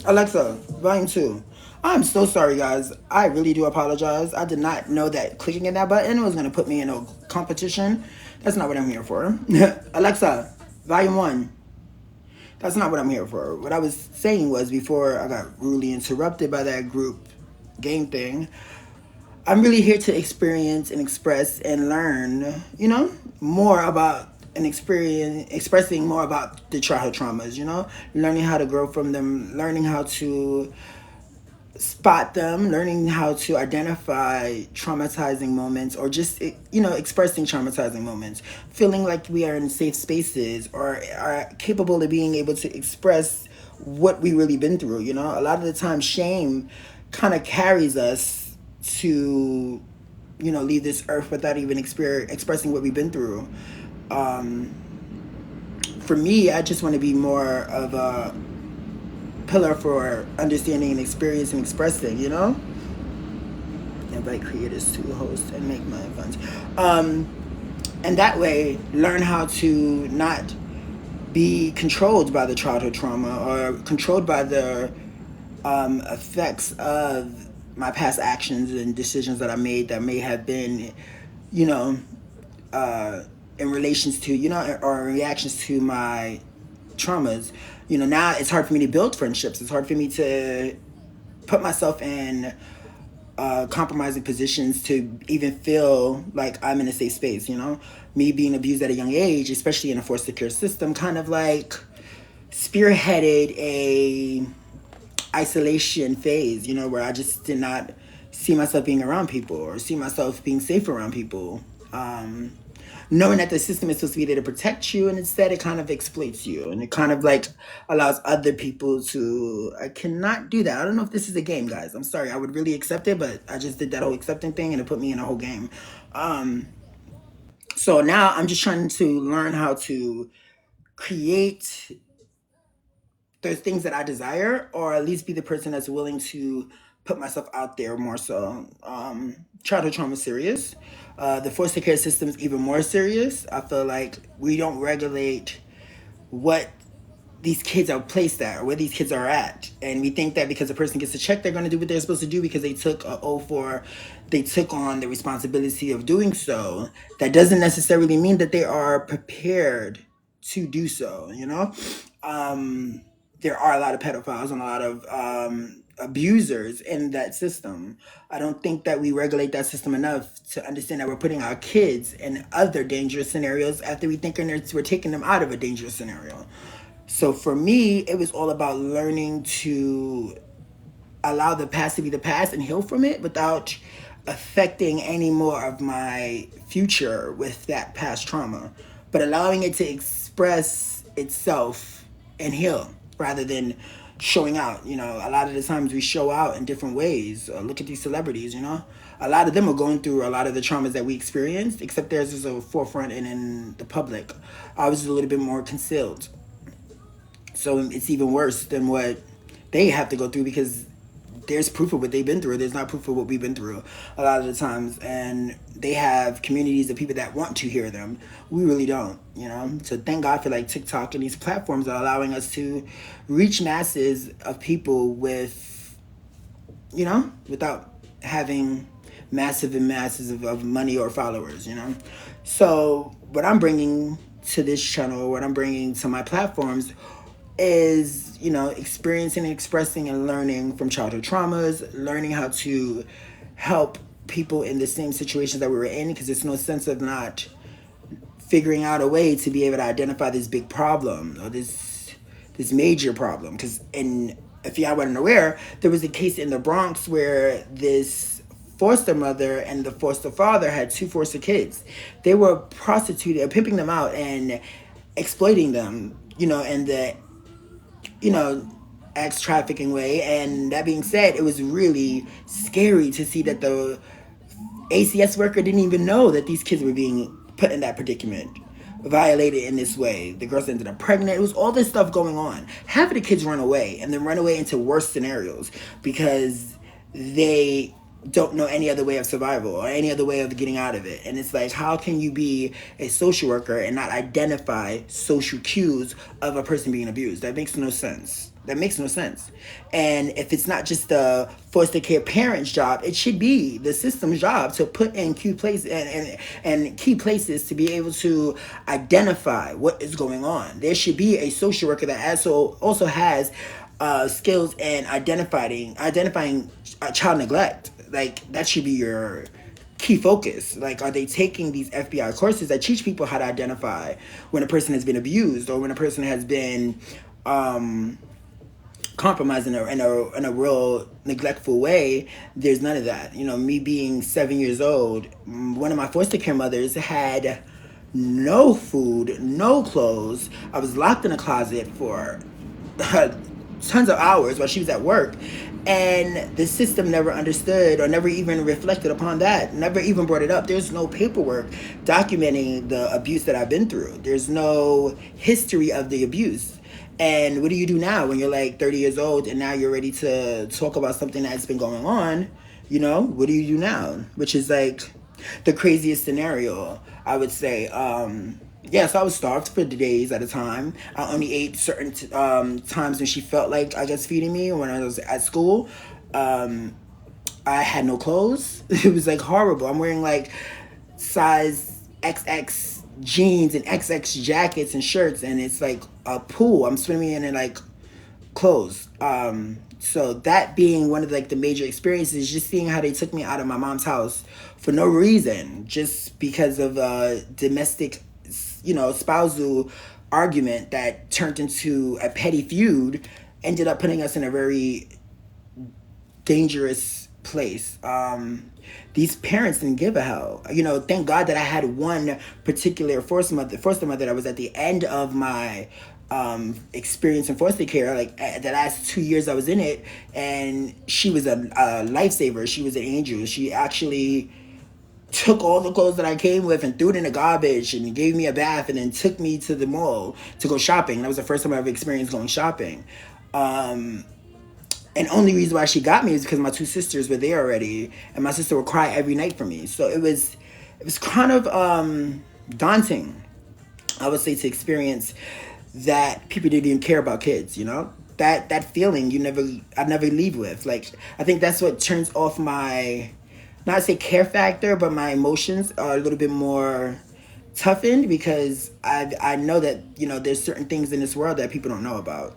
Alexa, volume 2. I'm so sorry, guys. I really do apologize. I did not know that clicking in that button was going to put me in a competition. That's not what I'm here for. Alexa, volume 1. That's not what I'm here for. What I was saying was, before I got rudely interrupted by that group game thing, I'm really here to experience and express and learn, more about and expressing more about the childhood traumas, learning how to grow from them, learning how to spot them, learning how to identify traumatizing moments, or just, expressing traumatizing moments, feeling like we are in safe spaces or are capable of being able to express what we really been through. A lot of the time shame kind of carries us to, leave this earth without even expressing what we've been through. um, for me, I just want to be more of a pillar for understanding and experience and expressing, invite creators to host and make my events. And that way, learn how to not be controlled by the childhood trauma or controlled by the effects of my past actions and decisions that I made that may have been, you know, in relations to, or in reactions to my traumas. Now it's hard for me to build friendships. It's hard for me to put myself in compromising positions to even feel like I'm in a safe space. Me being abused at a young age, especially in a foster care system, kind of like spearheaded a isolation phase, where I just did not see myself being around people or see myself being safe around people. Knowing that the system is supposed to be there to protect you, and instead it kind of exploits you, and it kind of like allows other people to. I cannot do that. I don't know if this is a game, guys. I'm sorry. I would really accept it, but I just did that whole accepting thing, and it put me in a whole game. So now I'm just trying to learn how to create the things that I desire, or at least be the person that's willing to put myself out there more so. Childhood trauma is serious. The foster care system is even more serious. I feel like we don't regulate what these kids are placed at or where these kids are at. And we think that because a person gets a check, they're going to do what they're supposed to do because they took a oath or they took on the responsibility of doing so. That doesn't necessarily mean that they are prepared to do so. There are a lot of pedophiles and a lot of abusers in that system. I don't think that we regulate that system enough to understand that we're putting our kids in other dangerous scenarios after we think we're taking them out of a dangerous scenario. So for me, it was all about learning to allow the past to be the past and heal from it without affecting any more of my future with that past trauma, but allowing it to express itself and heal rather than showing out. A lot of the times we show out in different ways. Look at these celebrities. A lot of them are going through a lot of the traumas that we experienced, except theirs is a forefront and in the public. I was a little bit more concealed. So it's even worse than what they have to go through because there's proof of what they've been through. There's not proof of what we've been through a lot of the times. And they have communities of people that want to hear them. We really don't. So thank God for like TikTok and these platforms that are allowing us to reach masses of people without having massive and masses of money or followers. So what I'm bringing to this channel, what I'm bringing to my platforms is, experiencing, expressing, and learning from childhood traumas, learning how to help people in the same situations that we were in, because there's no sense of not figuring out a way to be able to identify this big problem or this major problem. Because if y'all weren't aware, there was a case in the Bronx where this foster mother and the foster father had two foster kids. They were prostituting, pimping them out and exploiting them, and the ex trafficking way. And that being said, it was really scary to see that the ACS worker didn't even know that these kids were being put in that predicament, violated in this way. The girls ended up pregnant. It was all this stuff going on. Half of the kids run away and then run away into worse scenarios because they don't know any other way of survival or any other way of getting out of it. And it's like, how can you be a social worker and not identify social cues of a person being abused? That makes no sense. That makes no sense. And if it's not just the foster care parent's job, it should be the system's job to put in key places and key places to be able to identify what is going on. There should be a social worker that also has skills in identifying child neglect. Like, that should be your key focus. Like, are they taking these FBI courses that teach people how to identify when a person has been abused or when a person has been compromised in a real neglectful way? There's none of that. You know, me being 7 years old, one of my foster care mothers had no food, no clothes. I was locked in a closet for tons of hours while she was at work, and the system never understood or never even reflected upon that, never even brought it up. There's no paperwork documenting the abuse that I've been through. There's no history of the abuse. And what do you do now when you're like 30 years old and now you're ready to talk about something that's been going on? You know, what do you do now? Which is like the craziest scenario, I would say. Yeah, so I was starved for days at a time. I only ate certain times when she felt like, I guess, feeding me. When I was at school, I had no clothes. It was like horrible. I'm wearing like size XX jeans and XX jackets and shirts, and it's like a pool. I'm swimming in like clothes. So that being one of like the major experiences, just seeing how they took me out of my mom's house for no reason, just because of a domestic, spousal argument that turned into a petty feud, ended up putting us in a very dangerous place. These parents didn't give a hell. Thank God that I had one particular foster mother that was at the end of my experience in foster care. Like, the last 2 years I was in it, and she was a lifesaver. She was an angel. She actually took all the clothes that I came with and threw it in the garbage and gave me a bath and then took me to the mall to go shopping. That was the first time I ever experienced going shopping. And only reason why she got me is because my two sisters were there already, and my sister would cry every night for me. So it was kind of daunting, I would say, to experience that people didn't even care about kids. That feeling I never leave with. Like, I think that's what turns off my, not say care factor, but my emotions are a little bit more toughened, because I know that there's certain things in this world that people don't know about,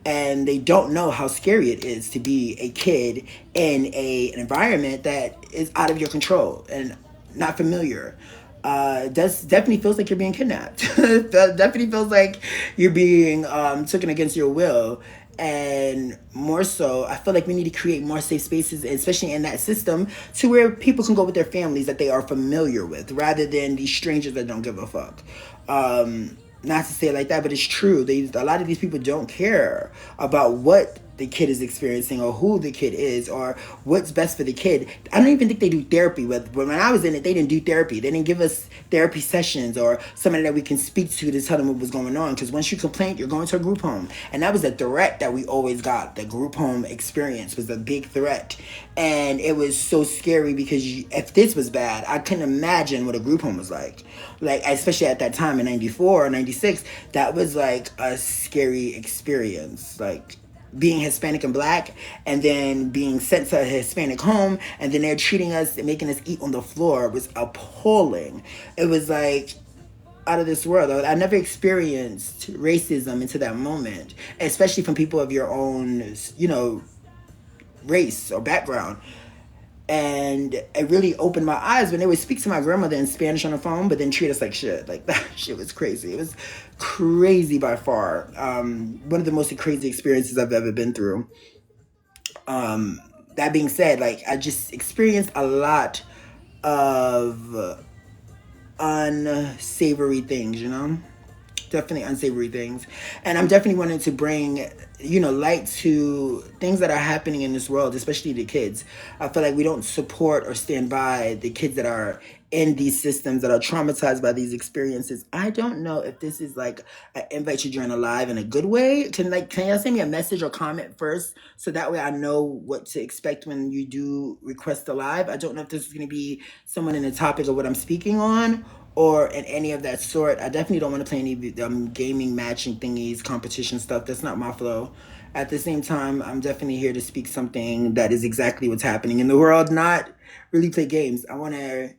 and they don't know how scary it is to be a kid in an environment that is out of your control and not familiar. Definitely feels like you're being kidnapped. Definitely feels like you're being taken against your will. And more so, I feel like we need to create more safe spaces, especially in that system, to where people can go with their families that they are familiar with, rather than these strangers that don't give a fuck. Not to say it like that, but it's true. A lot of these people don't care about what the kid is experiencing or who the kid is or what's best for the kid. I don't even think they do therapy with. But when I was in it, they didn't do therapy. They didn't give us therapy sessions or somebody that we can speak to tell them what was going on. Because once you complain, you're going to a group home, and that was a threat that we always got. The group home experience was a big threat, and it was so scary because if this was bad, I couldn't imagine what a group home was like. Like, especially at that time in '94 or '96, that was like a scary experience. Like, being Hispanic and Black, and then being sent to a Hispanic home, and then they're treating us and making us eat on the floor was appalling. It was like out of this world. I never experienced racism until that moment, especially from people of your own, race or background. And it really opened my eyes when they would speak to my grandmother in Spanish on the phone, but then treat us like shit. Like, that shit was crazy. It was crazy by far. One of the most crazy experiences I've ever been through. That being said, like, I just experienced a lot of unsavory things, definitely unsavory things. And I'm definitely wanting to bring, light to things that are happening in this world, especially the kids. I feel like we don't support or stand by the kids that are in these systems, that are traumatized by these experiences. I don't know if this is like an invite to join alive in a good way. Can y'all send me a message or comment first, so that way I know what to expect when you do request a live? I don't know if this is going to be someone in the topic of what I'm speaking on, or in any of that sort. I definitely don't want to play any gaming matching thingies, competition stuff. That's not my flow. At the same time, I'm definitely here to speak something that is exactly what's happening in the world, not really play games. I want to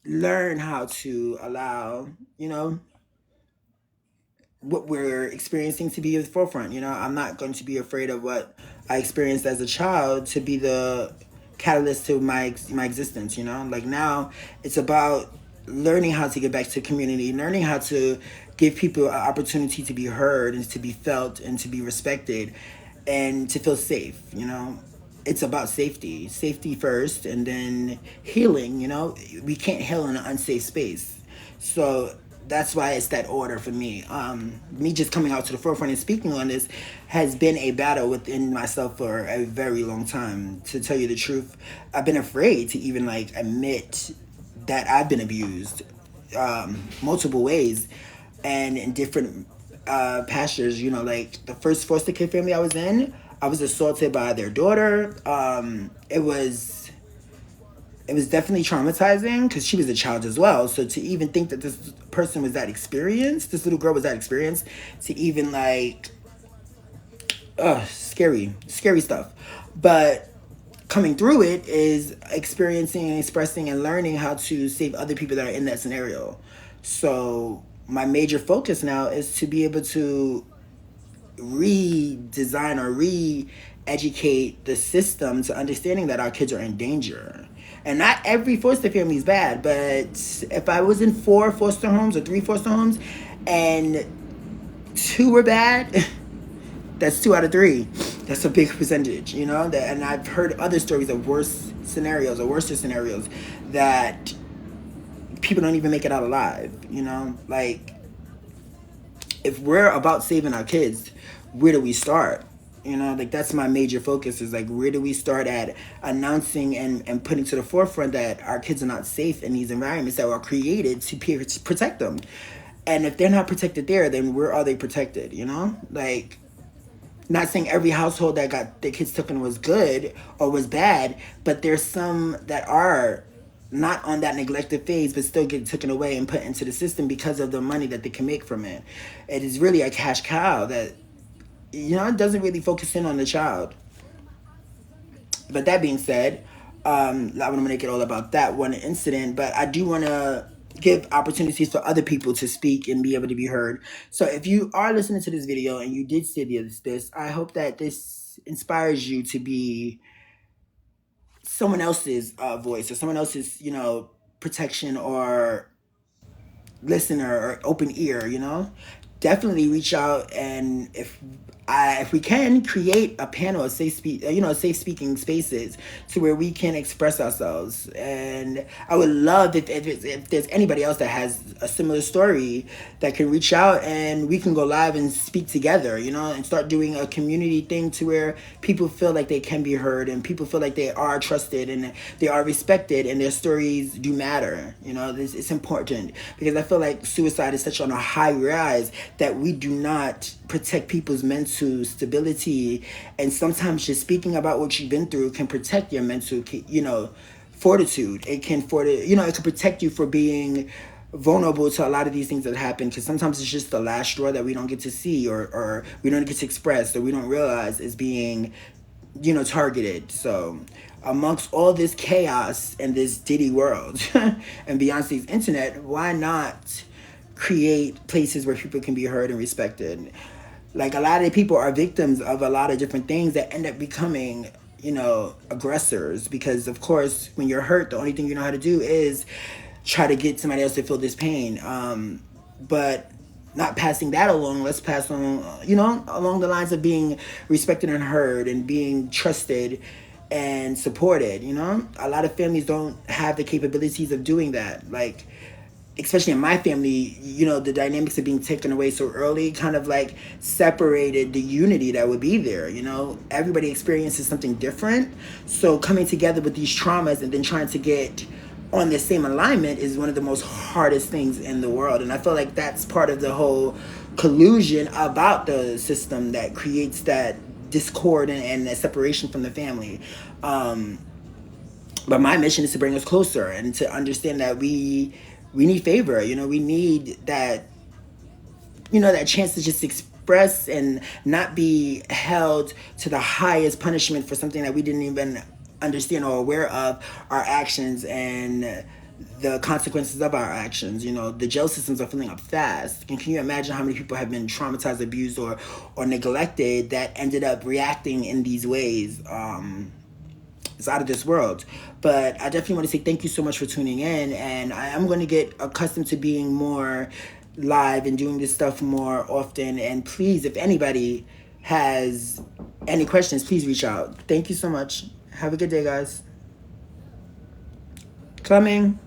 learn how to allow, what we're experiencing to be at the forefront. I'm not going to be afraid of what I experienced as a child to be the catalyst to my existence. Like now, it's about learning how to get back to community, learning how to give people an opportunity to be heard and to be felt and to be respected and to feel safe. It's about safety first, and then healing. We can't heal in an unsafe space. So that's why it's that order for me. Me just coming out to the forefront and speaking on this has been a battle within myself for a very long time. To tell you the truth, I've been afraid to even like admit that I've been abused, multiple ways, and in different pastures. Like the first foster care family I was in, I was assaulted by their daughter. It was definitely traumatizing because she was a child as well. So to even think that this person was that experienced, this little girl was that experienced, to even like, scary stuff. But coming through it is experiencing and expressing and learning how to save other people that are in that scenario. So my major focus now is to be able to redesign or re-educate the system to understanding that our kids are in danger. And not every foster family is bad, but if I was in 4 foster homes or 3 foster homes and 2 were bad, that's 2 out of 3. That's a big percentage, and I've heard other stories of worse scenarios or worse scenarios that people don't even make it out alive. Like, if we're about saving our kids, where do we start? Like that's my major focus, is like, where do we start at announcing and putting to the forefront that our kids are not safe in these environments that were created to protect them. And if they're not protected there, then where are they protected? Like, not saying every household that got their kids taken was good or was bad, but there's some that are not on that neglected phase but still get taken away and put into the system because of the money that they can make from it. It is really a cash cow that, it doesn't really focus in on the child. But that being said, I want to make it all about that one incident, but I do want to give opportunities for other people to speak and be able to be heard. So if you are listening to this video and you did see this, I hope that this inspires you to be someone else's voice, or someone else's, protection or listener or open ear. Definitely reach out, and if we can create a panel of safe speaking spaces to where we can express ourselves. And I would love if there's anybody else that has a similar story that can reach out, and we can go live and speak together, and start doing a community thing to where people feel like they can be heard, and people feel like they are trusted and they are respected, and their stories do matter. It's important, because I feel like suicide is such on a high rise that we do not protect people's mental stability. And sometimes just speaking about what you've been through can protect your mental, fortitude. It can it can protect you for being vulnerable to a lot of these things that happen, because sometimes it's just the last straw that we don't get to see, or we don't get to express, or we don't realize is being targeted. So amongst all this chaos and this Diddy world and Beyonce's internet, why not create places where people can be heard and respected? Like, a lot of people are victims of a lot of different things that end up becoming, aggressors, because of course when you're hurt, the only thing you know how to do is try to get somebody else to feel this pain. But not passing that along, let's pass on, along the lines of being respected and heard and being trusted and supported. A lot of families don't have the capabilities of doing that. Like, especially in my family, you know, the dynamics of being taken away so early kind of like separated the unity that would be there. You know, everybody experiences something different. So coming together with these traumas and then trying to get on the same alignment is one of the most hardest things in the world. And I feel like that's part of the whole collusion about the system that creates that discord and that separation from the family. But my mission is to bring us closer and to understand that we need favor. You know, we need that, you know, that chance to just express and not be held to the highest punishment for something that we didn't even understand or aware of our actions and the consequences of our actions. You know, the jail systems are filling up fast. And can you imagine how many people have been traumatized, abused, or neglected that ended up reacting in these ways? It's out of this world. But I definitely want to say thank you so much for tuning in, and I am going to get accustomed to being more live and doing this stuff more often. And please, if anybody has any questions, please reach out. Thank you so much. Have a good day, guys. Coming.